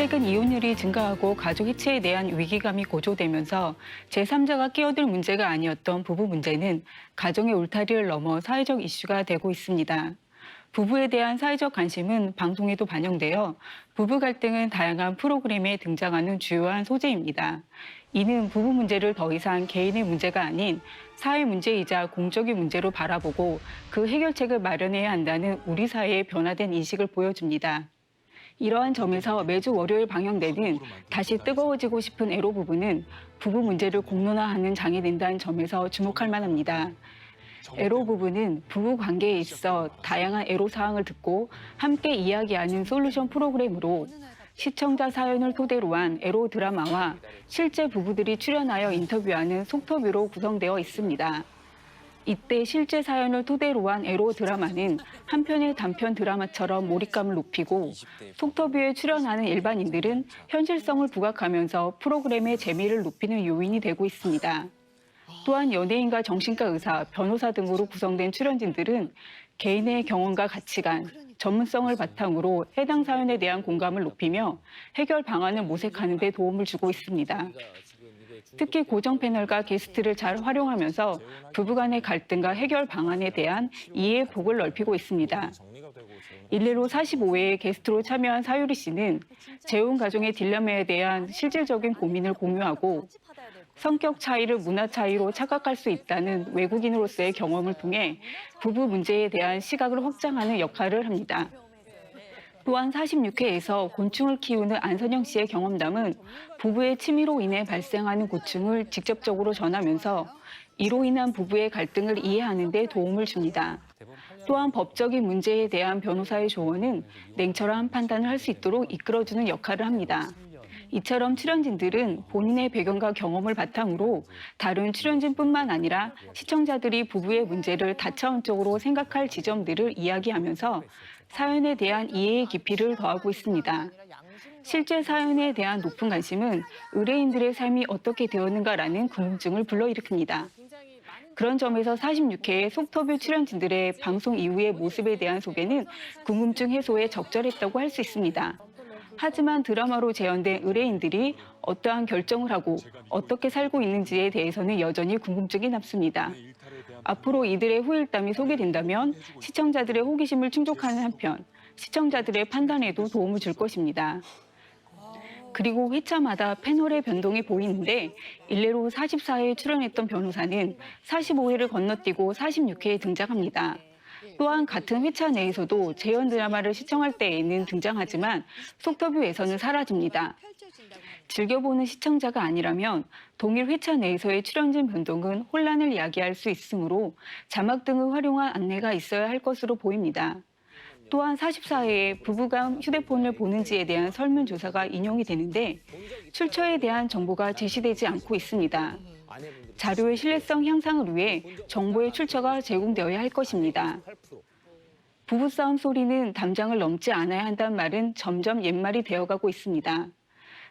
최근 이혼율이 증가하고 가족 해체에 대한 위기감이 고조되면서 제3자가 끼어들 문제가 아니었던 부부 문제는 가정의 울타리를 넘어 사회적 이슈가 되고 있습니다. 부부에 대한 사회적 관심은 방송에도 반영되어 부부 갈등은 다양한 프로그램에 등장하는 주요한 소재입니다. 이는 부부 문제를 더 이상 개인의 문제가 아닌 사회 문제이자 공적인 문제로 바라보고 그 해결책을 마련해야 한다는 우리 사회의 변화된 인식을 보여줍니다. 이러한 점에서 매주 월요일 방영되는 다시 뜨거워지고 싶은 애로 부부는 부부 문제를 공론화하는 장이 된다는 점에서 주목할 만합니다. 애로 부부는 부부 관계에 있어 다양한 애로 사항을 듣고 함께 이야기하는 솔루션 프로그램으로 시청자 사연을 토대로 한 애로 드라마와 실제 부부들이 출연하여 인터뷰하는 속터뷰로 구성되어 있습니다. 이때 실제 사연을 토대로 한 애로 드라마는 한편의 단편 드라마처럼 몰입감을 높이고 속터뷰에 출연하는 일반인들은 현실성을 부각하면서 프로그램의 재미를 높이는 요인이 되고 있습니다. 또한 연예인과 정신과 의사, 변호사 등으로 구성된 출연진들은 개인의 경험과 가치관, 전문성을 바탕으로 해당 사연에 대한 공감을 높이며 해결 방안을 모색하는 데 도움을 주고 있습니다. 특히 고정 패널과 게스트를 잘 활용하면서 부부간의 갈등과 해결 방안에 대한 이해의 폭을 넓히고 있습니다. 일례로 45회에 게스트로 참여한 사유리 씨는 재혼 가정의 딜레마에 대한 실질적인 고민을 공유하고 성격 차이를 문화 차이로 착각할 수 있다는 외국인으로서의 경험을 통해 부부 문제에 대한 시각을 확장하는 역할을 합니다. 또한 46회에서 곤충을 키우는 안선영 씨의 경험담은 부부의 취미로 인해 발생하는 고충을 직접적으로 전하면서 이로 인한 부부의 갈등을 이해하는 데 도움을 줍니다. 또한 법적인 문제에 대한 변호사의 조언은 냉철한 판단을 할 수 있도록 이끌어주는 역할을 합니다. 이처럼 출연진들은 본인의 배경과 경험을 바탕으로 다른 출연진뿐만 아니라 시청자들이 부부의 문제를 다차원적으로 생각할 지점들을 이야기하면서 사연에 대한 이해의 깊이를 더하고 있습니다. 실제 사연에 대한 높은 관심은 의뢰인들의 삶이 어떻게 되었는가라는 궁금증을 불러일으킵니다. 그런 점에서 46회의 속터뷰 출연진들의 방송 이후의 모습에 대한 소개는 궁금증 해소에 적절했다고 할 수 있습니다. 하지만 드라마로 재현된 의뢰인들이 어떠한 결정을 하고 어떻게 살고 있는지에 대해서는 여전히 궁금증이 남습니다. 앞으로 이들의 후일담이 소개된다면 시청자들의 호기심을 충족하는 한편 시청자들의 판단에도 도움을 줄 것입니다. 그리고 회차마다 패널의 변동이 보이는데 일례로 44회에 출연했던 변호사는 45회를 건너뛰고 46회에 등장합니다. 또한 같은 회차 내에서도 재연 드라마를 시청할 때에는 등장하지만 속터뷰에서는 사라집니다. 즐겨보는 시청자가 아니라면 동일 회차 내에서의 출연진 변동은 혼란을 야기할 수 있으므로 자막 등을 활용한 안내가 있어야 할 것으로 보입니다. 또한 44회에 부부가 휴대폰을 보는지에 대한 설문조사가 인용이 되는데 출처에 대한 정보가 제시되지 않고 있습니다. 자료의 신뢰성 향상을 위해 정보의 출처가 제공되어야 할 것입니다. 부부싸움 소리는 담장을 넘지 않아야 한다는 말은 점점 옛말이 되어가고 있습니다.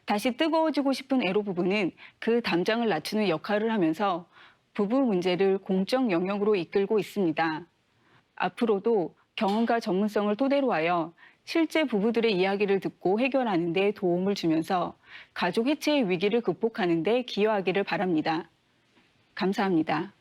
다시 뜨거워지고 싶은 애로 부부는 그 담장을 낮추는 역할을 하면서 부부 문제를 공적 영역으로 이끌고 있습니다. 앞으로도 경험과 전문성을 토대로 하여 실제 부부들의 이야기를 듣고 해결하는 데 도움을 주면서 가족 해체의 위기를 극복하는 데 기여하기를 바랍니다. 감사합니다.